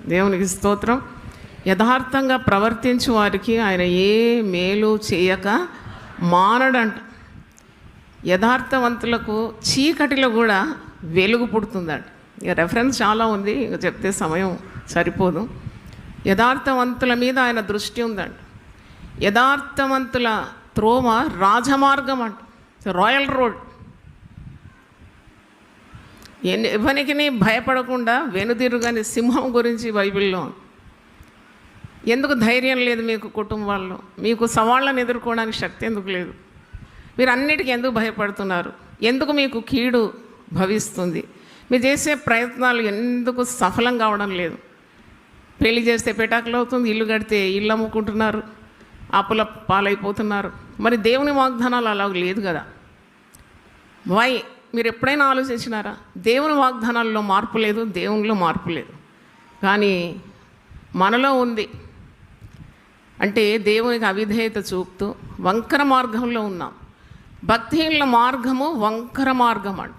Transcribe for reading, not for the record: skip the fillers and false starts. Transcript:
దేవునికి స్తోత్రం. యథార్థంగా ప్రవర్తించు వారికి ఆయన ఏ మేలు చేయక మానడంట. యథార్థవంతులకు చీకటిలో కూడా వెలుగు పుడుతుందంట. ఇక రెఫరెన్స్ చాలా ఉంది, ఇక చెప్తే సమయం సరిపోదు. యథార్థవంతుల మీద ఆయన దృష్టి ఉందంట. యథార్థవంతుల త్రోవ రాజమార్గం అంట, రాయల్ రోడ్. ఎవరికి భయపడకుండా వెనుదిరుగని సింహం గురించి బైబిల్లో. ఎందుకు ధైర్యం లేదు మీకు కుటుంబాల్లో? మీకు సవాళ్ళను ఎదుర్కోవడానికి శక్తి ఎందుకు లేదు? మీరు అన్నిటికీ ఎందుకు భయపడుతున్నారు? ఎందుకు మీకు కీడు భవిస్తుంది? మీరు చేసే ప్రయత్నాలు ఎందుకు సఫలం కావడం లేదు? పెళ్లి చేస్తే పెటాకులు అవుతుంది, ఇల్లు కడితే ఇల్లు అమ్ముకుంటున్నారు, అప్పుల పాలైపోతున్నారు. మరి దేవుని వాగ్దానాలు అలా లేదు కదా. వై? మీరు ఎప్పుడైనా ఆలోచించినారా? దేవుని వాగ్దానాల్లో మార్పు లేదు, దేవునిలో మార్పు లేదు. కానీ మనలో ఉంది. అంటే దేవునికి అవిధేయత చూపుతూ వంకర మార్గంలో ఉన్నాం. భక్తిహీనుల మార్గము వంకర మార్గం అంట.